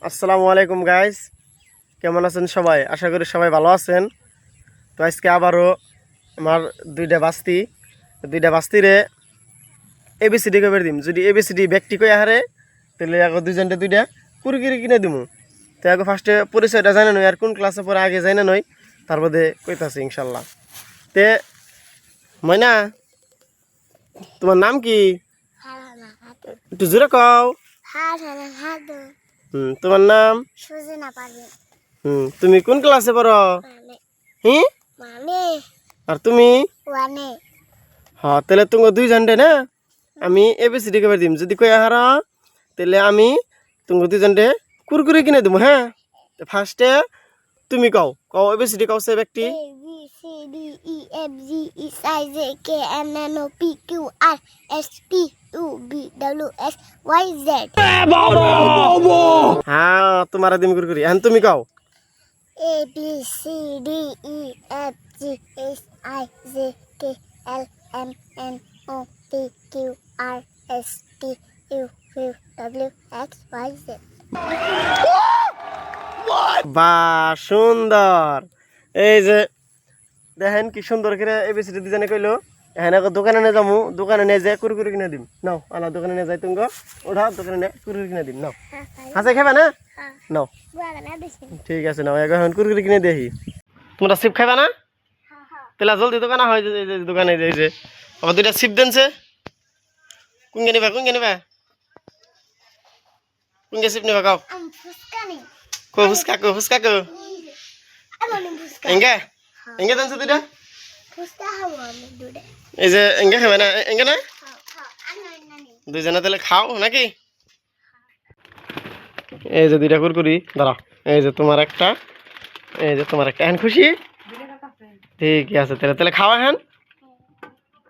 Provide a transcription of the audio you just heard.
আসসালামু আলাইকুম গাইস, কেমন আছেন সবাই? আশা করি সবাই ভালো আছেন। তো আজকে আবারও আমার দুইটা বাস্তিরে এবিসিডি কবে দিম। যদি এবিসিডি ব্যক্তি কই আহারে তাহলে আগে দুইজনটা দুইটা কুরকুরি কিনে দিমু। তো আগে ফার্স্টে পরিচয়টা জানা নই আর কোন ক্লাসে পরে আগে জানা নই, তার মধ্যে কইতাছি ইনশাল্লাহ। তে ময়না, তোমার নাম কি? একটু জোরে কও। তোমার নাম? তুমি কোন ক্লাসে পড়ো? হুম, আর তুমি? হ্যাঁ, তাহলে তুমি দুইজনটে না আমি এবিসিডি কবে দিম। যদি কই আহার তাহলে আমি তুমি দুইজনটে কুরকুরি কিনে দিব। হ্যাঁ, ফার্স্টে তুমি কও কও এবিসিডি কও সে ব্যক্তি। হ্যাঁ, তোমার দিম কুরকুরি। এখন তুমি কও। বা সুন্দর! এই যে দেখেন কি সুন্দর করে এবিসিডি দুজনে কইলো। এখন দোকানে নিয়ে যাবো, দোকানে নিয়ে যাই কুরকুরি কিনে দিম। নাও আলা দোকানে নিয়ে যাই, তুমি ওঠা দোকানে নিয়ে কুরকুরি কিনে দিম। নাও হাসে খাবে না? নাও ঠিক আছে, নাও এখন কুরকুরি কিনে দেখি। তোমরা সিপ খাইবা না? তাহলে জলদি দোকানে হয় দোকানে যে আবার দুইটা সিপ দেনছে। কোনকে নিবা কোনকে সিপ নিবা কাও? কো ফুচকা কো এঙ্গে এঙ্গে দেনছে দুইটা। এই যে এঙ্গে খাবে না? এঙ্গে না দুইজনে তাহলে খাও নাকি? এই যে দুইটা কুরকুরি দাঁড়াও। এই যে তোমার একটা, এই যে তোমার একটা। এখন খুশি? ঠিক আছে, তাহলে খাওয়া। হ্যাঁ,